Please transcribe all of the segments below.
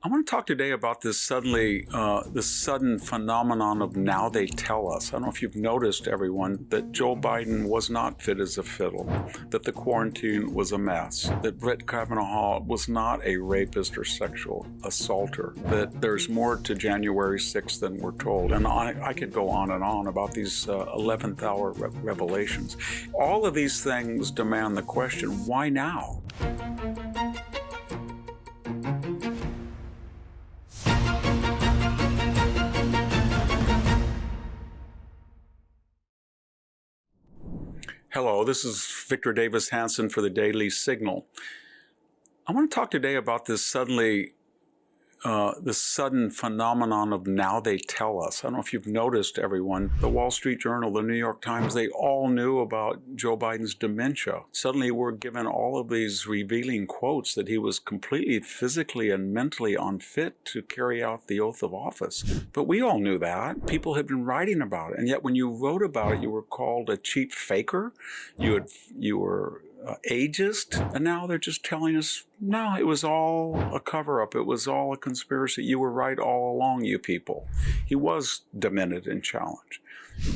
I want to talk today about this sudden phenomenon of now they tell us. I don't know if you've noticed, everyone, that Joe Biden was not fit as a fiddle, that the quarantine was a mess, that Brett Kavanaugh was not a rapist or sexual assaulter, that there's more to January 6th than we're told. And I could go on and on about these 11th hour revelations. All of these things demand the question, why now? Hello, this is Victor Davis Hanson for the Daily Signal. I want to talk today about this sudden phenomenon of now they tell us. I don't know if you've noticed, everyone, the Wall Street Journal, the New York Times, they all knew about Joe Biden's dementia. Suddenly we're given all of these revealing quotes that he was completely physically and mentally unfit to carry out the oath of office. But we all knew that. People had been writing about it. And yet when you wrote about it, you were called a cheap faker. You were ageist, and now they're just telling us, no, it was all a cover-up. It was all a conspiracy. You were right all along, you people. He was demented and challenged.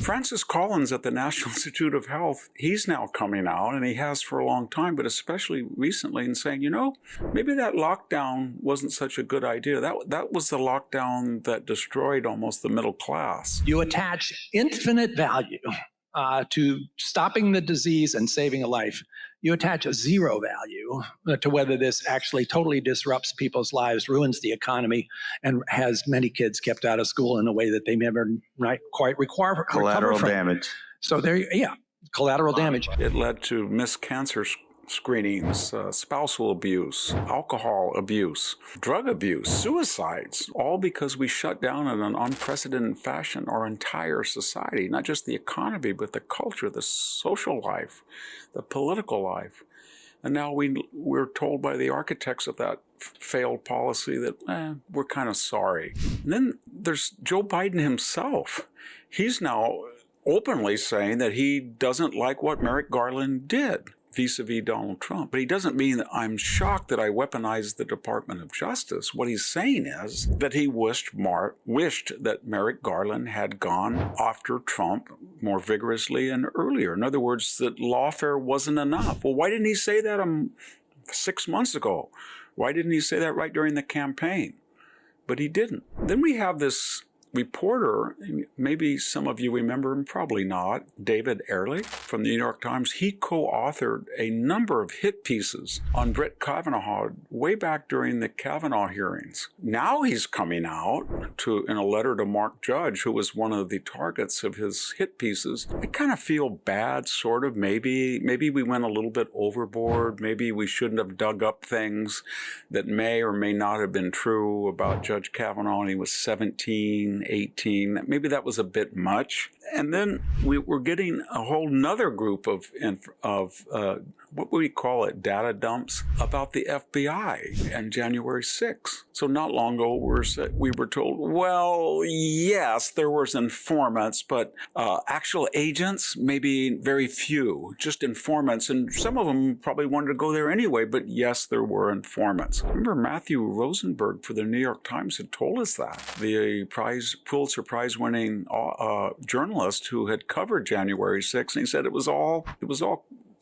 Francis Collins at the National Institute of Health, he's now coming out, and he has for a long time, but especially recently, and saying, you know, maybe that lockdown wasn't such a good idea. That was the lockdown that destroyed almost the middle class. You attach infinite value to stopping the disease and saving a life. You attach a zero value to whether this actually totally disrupts people's lives, ruins the economy, and has many kids kept out of school in a way that they never quite recover Collateral from. damage. So collateral damage. It led to missed cancer screenings, spousal abuse, alcohol abuse, drug abuse, suicides, all because we shut down in an unprecedented fashion our entire society, not just the economy, but the culture, the social life, the political life. And now we're told by the architects of that failed policy that we're kind of sorry. And then there's Joe Biden himself. He's now openly saying that he doesn't like what Merrick Garland did vis-a-vis Donald Trump. But he doesn't mean that I'm shocked that I weaponized the Department of Justice. What he's saying is that he wished that Merrick Garland had gone after Trump more vigorously and earlier. In other words, that lawfare wasn't enough. Well, why didn't he say that 6 months ago? Why didn't he say that right during the campaign? But he didn't. Then we have this reporter, maybe some of you remember him, probably not, David Ehrlich from the New York Times. He co-authored a number of hit pieces on Brett Kavanaugh way back during the Kavanaugh hearings. Now he's coming out in a letter to Mark Judge, who was one of the targets of his hit pieces. I kind of feel bad, sort of. Maybe we went a little bit overboard. Maybe we shouldn't have dug up things that may or may not have been true about Judge Kavanaugh when he was 17, 18. Maybe that was a bit much. And then we're getting a whole nother group of what would we call it, data dumps about the FBI and January 6th. So not long ago, we were told, well, yes, there was informants, but actual agents, maybe very few, just informants. And some of them probably wanted to go there anyway, but yes, there were informants. Remember Matthew Rosenberg for the New York Times had told us that. The Pulitzer Prize winning journalist who had covered January 6th, and he said it was all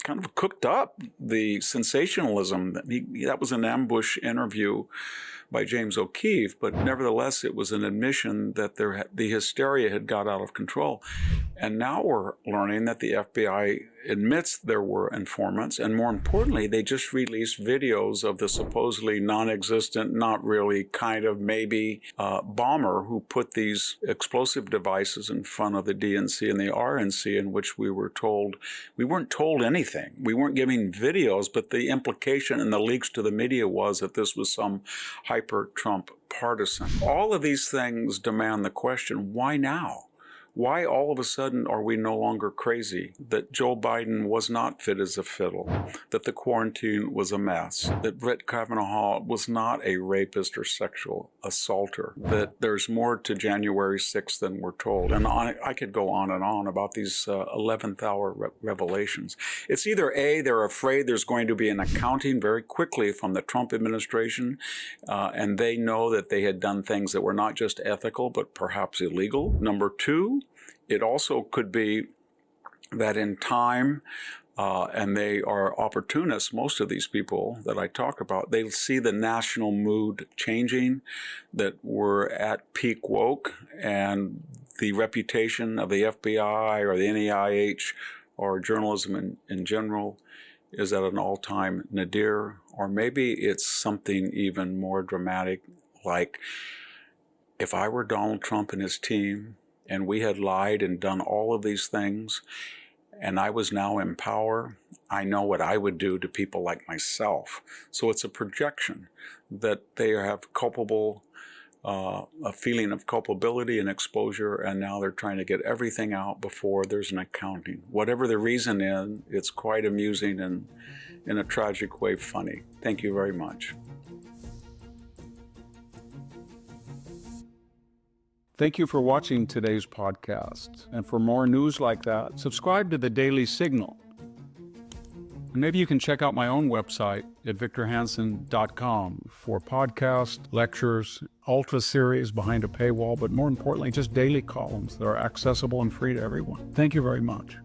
kind of cooked up, the sensationalism. That was an ambush interview by James O'Keefe, but nevertheless, it was an admission that the hysteria had got out of control. And now we're learning that the FBI admits there were informants, and more importantly, they just released videos of the supposedly non-existent, not really, kind of maybe bomber who put these explosive devices in front of the DNC and the RNC, in which we weren't told anything. We weren't giving videos, but the implication in the leaks to the media was that this was some hyper-Trump partisan. All of these things demand the question, why now? Why all of a sudden are we no longer crazy? That Joe Biden was not fit as a fiddle, that the quarantine was a mess, that Brett Kavanaugh was not a rapist or sexual assaulter, that there's more to January 6th than we're told. And I could go on and on about these 11th hour revelations. It's either A, they're afraid there's going to be an accounting very quickly from the Trump administration, and they know that they had done things that were not just ethical, but perhaps illegal. Number two, it also could be that in time, and they are opportunists, most of these people that I talk about, they see the national mood changing, that we're at peak woke, and the reputation of the FBI or the NEIH or journalism in general is at an all-time nadir. Or maybe it's something even more dramatic, like if I were Donald Trump and his team, and we had lied and done all of these things, and I was now in power, I know what I would do to people like myself. So it's a projection that they have culpable, a feeling of culpability and exposure, and now they're trying to get everything out before there's an accounting. Whatever the reason is, it's quite amusing and in a tragic way funny. Thank you very much. Thank you for watching today's podcast. And for more news like that, subscribe to the Daily Signal. And maybe you can check out my own website at victorhanson.com for podcasts, lectures, ultra series behind a paywall, but more importantly, just daily columns that are accessible and free to everyone. Thank you very much.